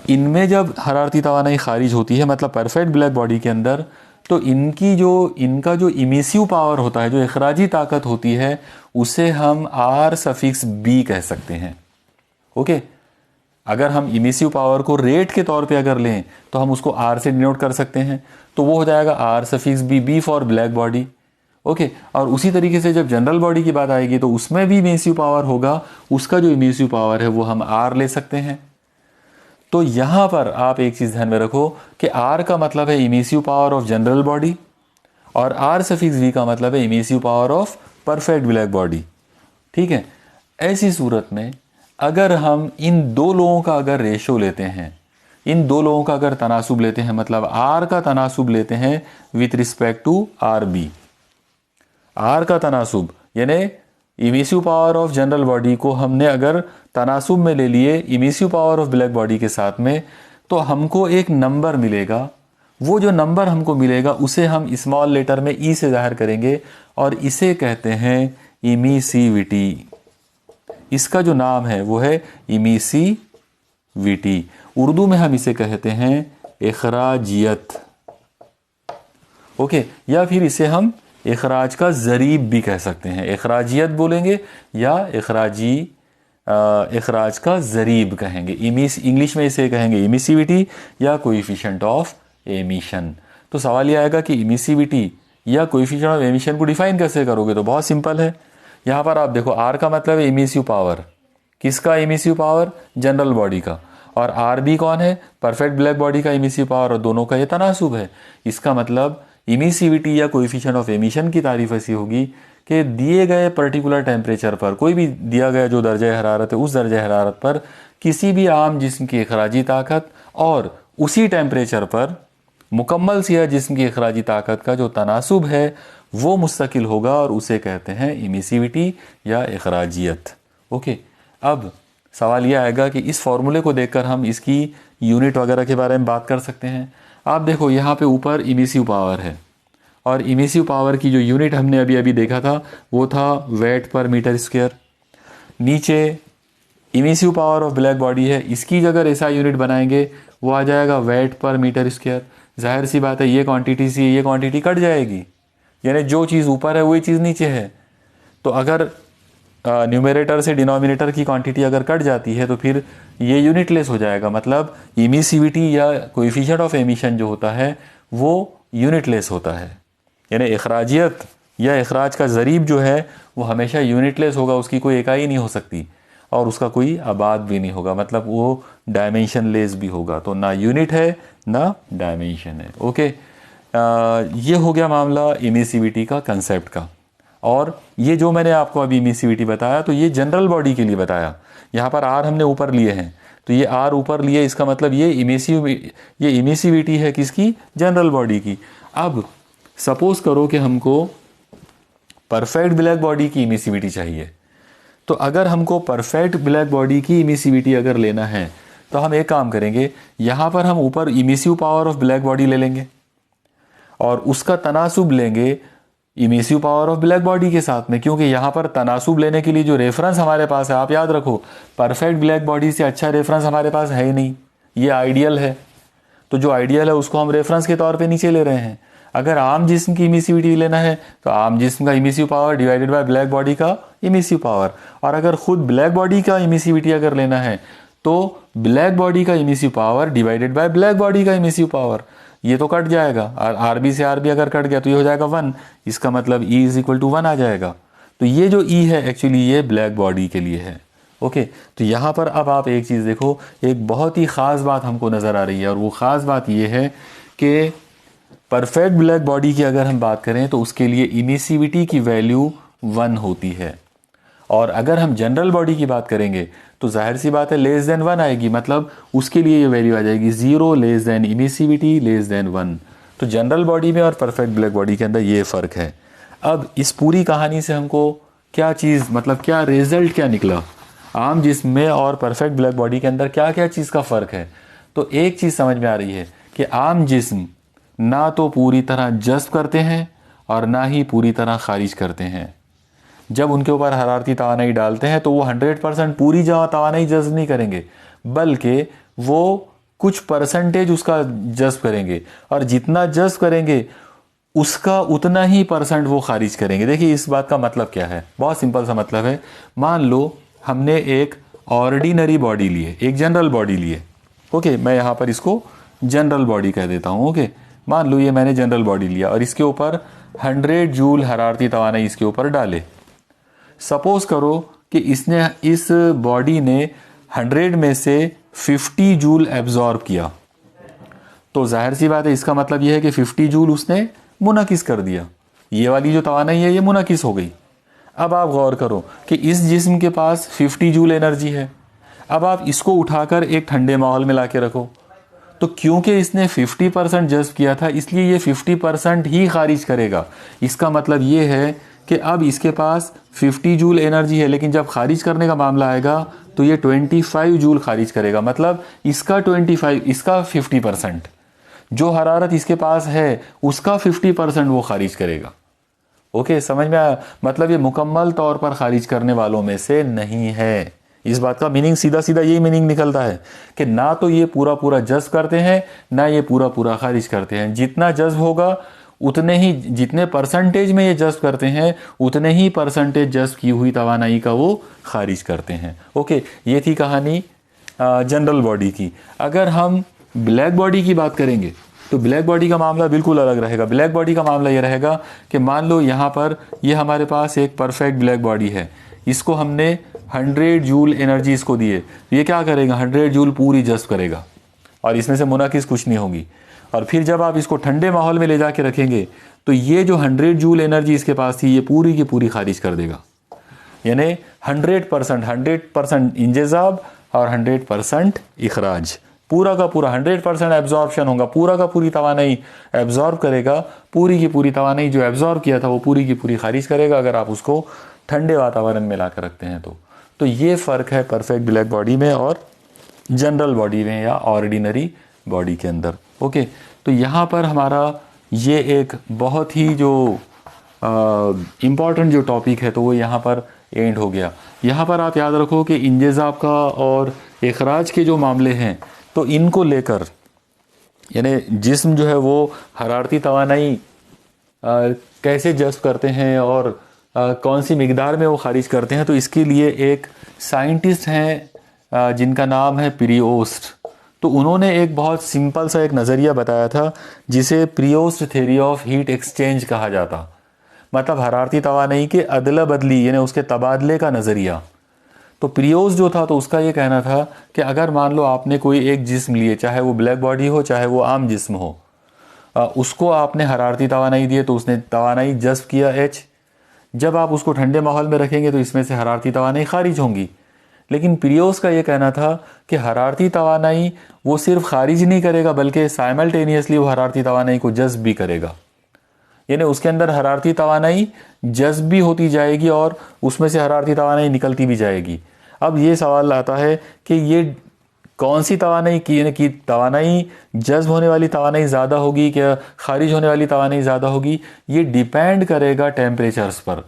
इनमें जब हरारती तवानाई खारिज होती है, मतलब परफेक्ट ब्लैक बॉडी के अंदर, तो इनका जो इमिसिव पावर होता है, जो इखराजी ताकत होती है, उसे हम R⁻B कह सकते हैं। ओके, अगर हम इमिसिव पावर को रेट के तौर पे अगर लें तो हम उसको R से डिनोट कर सकते हैं, तो वो हो जाएगा R⁻B, B for black body. Okay, और उसी तरीके से जब जनरल बॉडी की बात आएगी तो उसमें भी इमिसिव पावर होगा, उसका जो इमिसिव पावर है वो हम R ले सकते हैं। तो यहाँ पर आप एक चीज़ ध्यान में रखो कि R का मतलब है emissive power of general body, और R⁻V का मतलब है emissive power of perfect black body. ठीक है, ऐसी सूरत में अगर हम इन दो लोगों का अगर रेशो लेते हैं, इन दो लोगों का अगर तनासुब लेते हैं, मतलब R का तनासुब लेते हैं with respect to RB, R का तनासुब यानी emissive power of general body को हमने अगर तनासुब में ले लिए emissive power of black body के साथ में, तो हमको एक नंबर मिलेगा। वो जो नंबर हमको मिलेगा उसे हम स्मॉल लेटर में E से जाहिर करेंगे, और इसे कहते हैं इमिसिविटी। इसका जो नाम है वो है इमिसिविटी। उर्दू में हम इसे कहते हैं इखराजियत। ओके, या फिर इसे हम इखराज का ज़रीब भी कह सकते हैं। इखराजियत बोलेंगे या इखराज का ज़रीब कहेंगे। इंग्लिश में इसे कहेंगे इमिसिविटी या कोएफिशिएंट ऑफ एमिशन। तो सवाल यह आएगा कि इमिसिविटी या कोएफिशिएंट ऑफ एमिशन को डिफाइन कैसे करोगे? तो बहुत सिंपल है। यहाँ पर आप देखो, R का मतलब है इमिसिव पावर। किसका इमिसिव पावर? जनरल बॉडी का। और RB कौन है? परफेक्ट ब्लैक बॉडी का इमिसिव पावर, और दोनों का ये तनासुब है। इसका मतलब इमिसिविटी या कोएफिशिएंट ऑफ एमिशन की तारीफ ऐसी होगी कि दिए गए पर्टिकुलर टेम्परेचर पर, कोई भी दिया गया जो दर्जा हरारत है, उस दर्जा हरारत पर किसी भी आम जिस्म की इखराजी ताकत और उसी टेम्परेचर पर मुकम्मल सिया जिस्म की इखराजी ताकत का जो तनासुब है वो मुस्तकिल होगा, और उसे कहते हैं इमिसिविटी या इखराजियत। ओके, अब सवाल यह आएगा कि इस फॉर्मूले को देखकर हम इसकी यूनिट वगैरह के बारे में बात कर सकते हैं। आप देखो, यहाँ पे ऊपर इमिसिव पावर है और इमिसिव पावर की जो यूनिट हमने अभी अभी देखा था वो था वेट पर मीटर स्क्वायर। नीचे emissive power of black body है, इसकी अगर ऐसा यूनिट बनाएंगे वो आ जाएगा वेट पर मीटर स्क्वायर। जाहिर सी बात है ये क्वांटिटी से ये क्वांटिटी कट जाएगी, यानी जो चीज़ ऊपर है वही चीज़ नीचे है। तो अगर न्यूमरेटर से डिनोमिनेटर की क्वांटिटी अगर कट जाती है तो फिर ये यूनिटलेस हो जाएगा, मतलब इमिसिविटी या कोएफिशिएंट ऑफ एमिशन जो होता है वो यूनिटलेस होता है। यानी इखराजियत या इखराज का ज़रीब जो है वो हमेशा यूनिटलेस होगा, उसकी कोई इकाई नहीं हो सकती और उसका कोई आबाद भी नहीं होगा, मतलब वो डायमेंशन लेस भी होगा। तो ना यूनिट है ना डायमेंशन है। ओके, ये हो गया मामला इमिसिविटी का कंसेप्ट का। और ये जो मैंने आपको अभी इमिसिविटी बताया तो ये जनरल बॉडी के लिए बताया। यहाँ पर आर हमने ऊपर लिए हैं तो ये आर ऊपर लिए, इसका मतलब ये इमिसिविटी है किसकी? जनरल बॉडी की। अब सपोज करो कि हमको परफेक्ट ब्लैक बॉडी की इमिसिविटी चाहिए, तो अगर हमको परफेक्ट ब्लैक बॉडी की इमिसिविटी अगर लेना है तो हम एक काम करेंगे, यहाँ पर हम ऊपर emissive power of black body ले लेंगे और उसका तनासुब लेंगे emissive power of black body के साथ में, क्योंकि यहाँ पर तनासुब लेने के लिए जो रेफरेंस हमारे पास है, आप याद रखो परफेक्ट ब्लैक बॉडी से अच्छा रेफरेंस हमारे पास है ही नहीं, ये आइडियल है। तो जो आइडियल है उसको हम रेफरेंस के तौर पे नीचे ले रहे हैं। अगर आम जिस्म की इमिसिविटी लेना है तो आम जिस्म का emissive power divided by black body का इमिसिव पावर, और अगर खुद ब्लैक बॉडी का इमिसिविटी अगर लेना है तो ब्लैक बॉडी का emissive power divided by black body का इमिसिव पावर। ये तो कट जाएगा, और आरबी से आरबी अगर कट गया तो ये हो जाएगा 1, इसका मतलब E इज इक्वल टू 1 आ जाएगा। तो ये जो E है एक्चुअली ये ब्लैक बॉडी के लिए है। ओके, तो यहाँ पर अब आप एक चीज़ देखो, एक बहुत ही ख़ास बात हमको नज़र आ रही है, और वो ख़ास बात ये है कि परफेक्ट ब्लैक बॉडी की अगर हम बात करें तो उसके लिए इमिसिविटी की वैल्यू 1 होती है, और अगर हम जनरल बॉडी की बात करेंगे तो जाहिर सी बात है लेस देन 1 आएगी, मतलब उसके लिए ये वैल्यू आ जाएगी 0 less than emissivity less than 1। तो जनरल बॉडी में और परफेक्ट ब्लैक बॉडी के अंदर ये फ़र्क है। अब इस पूरी कहानी से हमको क्या चीज़, मतलब क्या रिजल्ट क्या निकला, आम जिस्म में और परफेक्ट ब्लैक बॉडी के अंदर क्या क्या चीज़ का फ़र्क है। तो एक चीज़ समझ में आ रही है कि आम जिस्म ना तो पूरी तरह जज्ब करते हैं और ना ही पूरी तरह खारिज करते हैं। जब उनके ऊपर हरारती तवानाई डालते हैं तो वो 100% पूरी जगह तवानाई जज्ब नहीं करेंगे, बल्कि वो कुछ परसेंटेज उसका जज्ब करेंगे, और जितना जज्ब करेंगे उसका उतना ही परसेंट वो खारिज करेंगे। देखिए इस बात का मतलब क्या है, बहुत सिंपल सा मतलब है। मान लो हमने एक ऑर्डिनरी बॉडी लिए, एक जनरल बॉडी लिए। ओके, मैं यहाँ पर इसको जनरल बॉडी कह देता हूँ। ओके, मान लो ये मैंने जनरल बॉडी लिया और इसके ऊपर 100 जूल हरारती तवानाई इसके ऊपर डाले। सपोज करो कि इसने, इस बॉडी ने 100 में से 50 जूल एब्जॉर्ब किया, तो जाहिर सी बात है इसका मतलब यह है कि 50 जूल उसने मुनकिस कर दिया, ये वाली जो तवानाई है ये मुनकिस हो गई। अब आप गौर करो कि इस जिस्म के पास 50 जूल एनर्जी है, अब आप इसको उठाकर एक ठंडे माहौल में ला के रखो, तो क्योंकि इसने 50% जज्ब किया था इसलिए ये 50% ही खारिज करेगा। इसका मतलब ये है कि अब इसके पास 50 जूल एनर्जी है, लेकिन जब खारिज करने का मामला आएगा तो ये 25 जूल खारिज करेगा, मतलब इसका 25, इसका 50%, जो हरारत इसके पास है उसका 50% वो खारिज करेगा। ओके, समझ में आया? मतलब ये मुकम्मल तौर पर खारिज करने वालों में से नहीं है। इस बात का मीनिंग सीधा सीधा यही मीनिंग निकलता है कि ना तो ये पूरा पूरा जज्ब करते हैं ना ये पूरा पूरा खारिज करते हैं। जितना जज्ब होगा उतने ही, जितने परसेंटेज में ये जज्ब करते हैं उतने ही परसेंटेज जज्ब की हुई तवानाई का वो खारिज करते हैं। ओके, ये थी कहानी जनरल बॉडी की। अगर हम ब्लैक बॉडी की बात करेंगे तो ब्लैक बॉडी का मामला बिल्कुल अलग रहेगा। ब्लैक बॉडी का मामला ये रहेगा कि मान लो यहाँ पर ये हमारे पास एक परफेक्ट ब्लैक बॉडी है, इसको हमने 100 जूल एनर्जी इसको दिए, तो ये क्या करेगा, 100 जूल पूरी जज्ब करेगा और इसमें से मुनाकिस कुछ नहीं होगी। और फिर जब आप इसको ठंडे माहौल में ले जाके रखेंगे तो ये जो 100 जूल एनर्जी इसके पास थी ये पूरी की पूरी खारिज कर देगा। यानी 100% इंजेजाब और 100% इखराज, पूरा का पूरा 100% एब्जॉर्प्शन होगा, पूरा का पूरी तवानाई एब्जॉर्ब करेगा, पूरी की पूरी तवानाई जो एब्जॉर्ब किया था वो पूरी की पूरी खारिज करेगा अगर आप उसको ठंडे वातावरण में ला कर रखते हैं तो ये फ़र्क है परफेक्ट ब्लैक बॉडी में और जनरल बॉडी में या ऑर्डिनरी बॉडी के अंदर। ओके, तो यहाँ पर हमारा ये एक बहुत ही जो इम्पॉर्टेंट जो टॉपिक है तो वो यहाँ पर एंड हो गया। यहाँ पर आप याद रखो कि इंजेज़ाब का और इखराज के जो मामले हैं तो इनको लेकर यानी जिस्म जो है वो हरारती तवानाई कैसे जज़्ब करते हैं और कौन सी मिकदार में वो खारिज करते हैं, तो इसके लिए एक साइंटिस्ट हैं जिनका नाम है प्रियोस्ट। तो उन्होंने एक बहुत सिंपल सा एक नज़रिया बताया था जिसे प्रियोस्ट थ्योरी ऑफ हीट एक्सचेंज कहा जाता, मतलब हरारती तवानाई के अदला बदली यानी उसके तबादले का नज़रिया। तो प्रियोस जो था तो उसका ये कहना था कि अगर मान लो आपने कोई एक जिस्म लिए, चाहे वो ब्लैक बॉडी हो चाहे वो आम जिस्म हो, उसको आपने हरारती तवानाई दिए तो उसने तवानाई जज़्ब किया H। जब आप उसको ठंडे माहौल में रखेंगे तो इसमें से हरारती तवानाई खारिज होंगी। लेकिन प्रियोस का ये कहना था कि हरारती तवानाई वो सिर्फ खारिज नहीं करेगा बल्कि साइमल्टेनियसली वो हरारती तवानाई को जज़्ब भी करेगा, यानी उसके अंदर हरारती तवानाई जज़्ब भी होती जाएगी और उसमें से हरारती तवानाई निकलती भी जाएगी। अब ये सवाल आता है कि ये कौन सी तवानाई की, यानी कि तवानाई जज़्ब होने वाली तवानाई ज़्यादा होगी क्या खारिज होने वाली तवानाई ज़्यादा होगी, ये डिपेंड करेगा टेम्परेचर्स पर।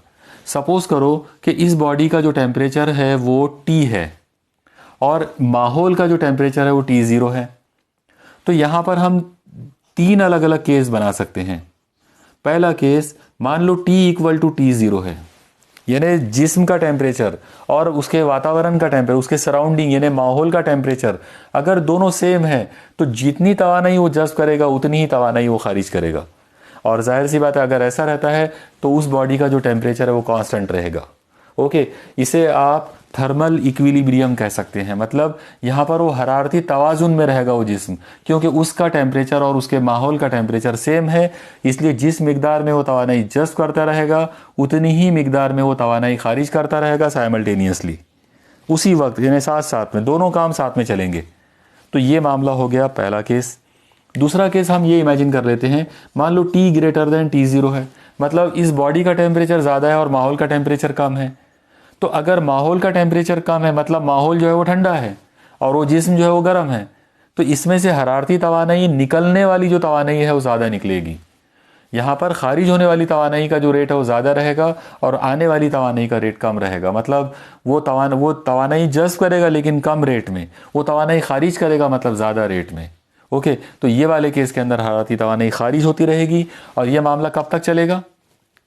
सपोज़ करो कि इस बॉडी का जो टेम्परेचर है वो T है और माहौल का जो टेम्परेचर है वो T0 है। तो यहाँ पर हम 3 अलग अलग केस बना सकते हैं। पहला केस, मान लो T इक्वल टू T0 है, यानी जिस्म का टेम्परेचर और उसके वातावरण का टेम्परेचर, उसके सराउंडिंग यानी माहौल का टेम्परेचर अगर दोनों सेम है तो जितनी तवानाई वो जज़्ब करेगा उतनी ही तवानाई वो खारिज करेगा। और जाहिर सी बात है अगर ऐसा रहता है तो उस बॉडी का जो टेम्परेचर है वो कांस्टेंट रहेगा। ओके, इसे आप थर्मल इक्विलिब्रियम कह सकते हैं, मतलब यहाँ पर वो हरारती तवाजुन में रहेगा वो जिस्म, क्योंकि उसका टेम्परेचर और उसके माहौल का टेम्परेचर सेम है, इसलिए जिस मिकदार में वो तवानाई जज़्ब करता रहेगा उतनी ही मिकदार में वो तवानाई खारिज करता रहेगा साइमल्टेनियसली उसी वक्त, यानी साथ साथ में दोनों काम साथ में चलेंगे। तो ये मामला हो गया पहला केस। दूसरा केस हम ये इमेजिन कर लेते हैं, मान लो T ग्रेटर देन T0 है, मतलब इस बॉडी का टेम्परेचर ज़्यादा है और माहौल का टेम्परेचर कम है। तो अगर माहौल का टेम्परेचर कम है मतलब माहौल जो है वो ठंडा है और वो जिस्म जो है वो गर्म है, तो इसमें से हरारती तवानाई निकलने वाली जो तवानाई है वो ज़्यादा निकलेगी। यहाँ पर खारिज होने वाली तवानाई का जो रेट है वो ज़्यादा रहेगा और आने वाली तवानाई का रेट कम रहेगा, मतलब वो तवानाई जज़्ब करेगा लेकिन कम रेट में, वो तवानाई खारिज करेगा मतलब ज़्यादा रेट में। ओके, तो ये वाले केस के अंदर हरारती तवानाई खारिज होती रहेगी। और ये मामला कब तक चलेगा,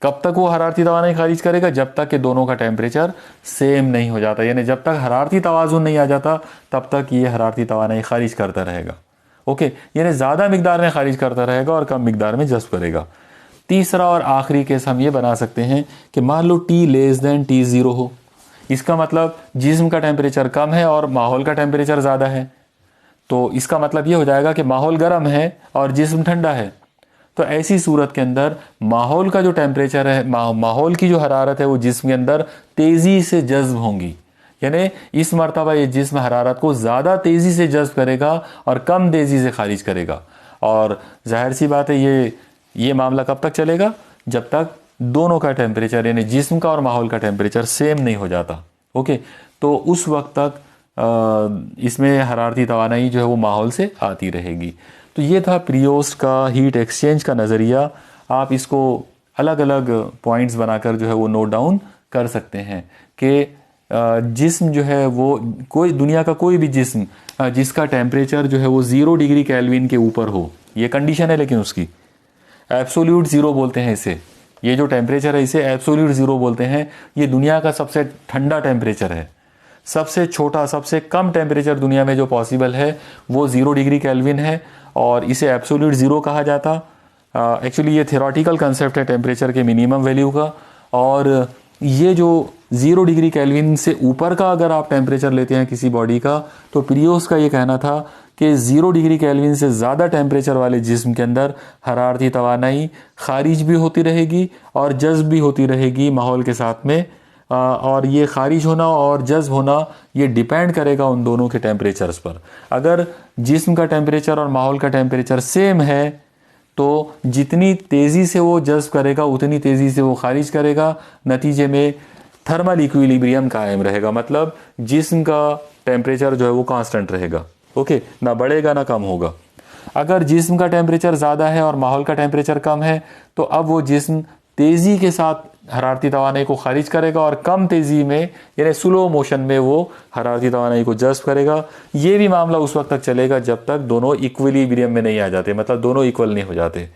कब तक वो हरारती तवानाई खारिज करेगा, जब तक कि दोनों का टेम्परेचर सेम नहीं हो जाता, यानी जब तक हरारती तवाजुन नहीं आ जाता तब तक ये हरारती तवानाई खारिज करता रहेगा। ओके, यानी ज़्यादा मिकदार में खारिज करता रहेगा और कम मिकदार में जज़्ब करेगा। तीसरा और आखिरी केस हम ये बना सकते हैं कि मान लो T लेस देन T0 हो, इसका मतलब जिस्म का टेम्परेचर कम है और माहौल का टेम्परेचर ज़्यादा है, तो इसका मतलब ये हो जाएगा कि माहौल गर्म है और जिस्म ठंडा है। तो ऐसी सूरत के अंदर माहौल का जो टेम्परेचर है, माहौल की जो हरारत है वो जिस्म के अंदर तेज़ी से जज़्ब होंगी, यानी इस मर्तबा ये जिस्म हरारत को ज़्यादा तेज़ी से जज़्ब करेगा और कम तेज़ी से खारिज करेगा। और जाहिर सी बात है ये मामला कब तक चलेगा, जब तक दोनों का टेम्परेचर यानी जिस्म का और माहौल का टेम्परेचर सेम नहीं हो जाता। ओके, तो उस वक्त तक इसमें हरारती तवानाई जो है वो माहौल से आती रहेगी। तो ये था प्रियोस्ट का हीट एक्सचेंज का नज़रिया। आप इसको अलग अलग पॉइंट्स बनाकर जो है वो नोट डाउन कर सकते हैं कि जिस्म जो है वो दुनिया का कोई भी जिस्म जिसका टेम्परेचर जो है वो 0 डिग्री केल्विन के ऊपर हो, ये कंडीशन है, लेकिन उसकी एब्सोल्यूट ज़ीरो बोलते हैं इसे, ये जो टेम्परेचर है इसे एब्सोल्यूट ज़ीरो बोलते हैं। ये दुनिया का सबसे ठंडा टेम्परेचर है, सबसे छोटा सबसे कम टेम्परेचर दुनिया में जो पॉसिबल है वो 0 डिग्री केल्विन है और इसे एब्सोल्यूट ज़ीरो कहा जाता। एक्चुअली ये थ्योरेटिकल कंसेप्ट है टेम्परेचर के मिनिमम वैल्यू का, और ये जो 0 डिग्री केल्विन से ऊपर का अगर आप टेम्परेचर लेते हैं किसी बॉडी का, तो प्रियोस का ये कहना था कि 0 डिग्री केल्विन से ज़्यादा टेम्परेचर वाले जिस्म के अंदर हरारती तवानाई खारिज भी होती रहेगी और जज़्ब भी होती रहेगी माहौल के साथ में। और ये खारिज होना और जज़्ब होना ये डिपेंड करेगा उन दोनों के टेम्परेचर्स पर। अगर जिस्म का टेम्परेचर और माहौल का टेम्परेचर सेम है तो जितनी तेज़ी से वो जज़्ब करेगा उतनी तेज़ी से वो खारिज करेगा, नतीजे में थर्मल इक्विलिब्रियम कायम रहेगा, मतलब जिस्म का टेम्परेचर जो है वो कांस्टेंट रहेगा। ओके, ना बढ़ेगा ना कम होगा। अगर जिस्म का टेम्परेचर ज़्यादा है और माहौल का टेम्परेचर कम है तो अब वो जिस्म तेज़ी के साथ हरारती तवानाई को खारिज करेगा और कम तेज़ी में यानी स्लो मोशन में वो हरारती तवानाई को जज्ब करेगा। ये भी मामला उस वक्त तक चलेगा जब तक दोनों इक्विलिब्रियम में नहीं आ जाते, मतलब दोनों इक्वल नहीं हो जाते।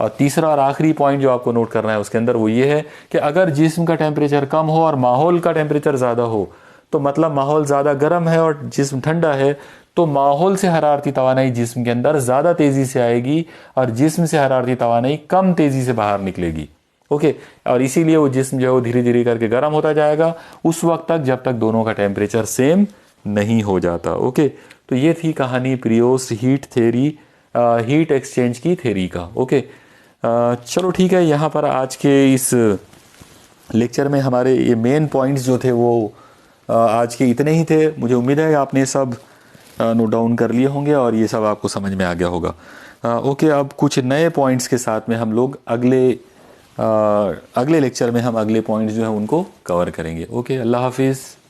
और तीसरा और आखिरी पॉइंट जो आपको नोट करना है उसके अंदर वो ये है कि अगर जिस्म का टेम्परेचर कम हो और माहौल का टेम्परेचर ज़्यादा हो, तो मतलब माहौल ज़्यादा गर्म है और जिस्म ठंडा है, तो माहौल से हरारती तवानाई जिस्म के अंदर ज़्यादा तेज़ी से आएगी और जिस्म से हरारती तवानाई कम तेज़ी से बाहर निकलेगी। ओके, और इसीलिए वो जिस्म जो है वो धीरे धीरे करके गर्म होता जाएगा उस वक्त तक जब तक दोनों का टेम्परेचर सेम नहीं हो जाता। ओके, तो ये थी कहानी प्रियोस हीट थ्योरी, हीट एक्सचेंज की थ्योरी का। ओके, चलो ठीक है, यहाँ पर आज के इस लेक्चर में हमारे ये मेन पॉइंट्स जो थे वो आज के इतने ही थे। मुझे उम्मीद है आपने सब नोट डाउन कर लिए होंगे और ये सब आपको समझ में आ गया होगा। ओके, अब कुछ नए पॉइंट्स के साथ में हम लोग अगले लेक्चर में हम अगले पॉइंट्स जो हैं उनको कवर करेंगे। ओके, अल्लाह हाफिज़।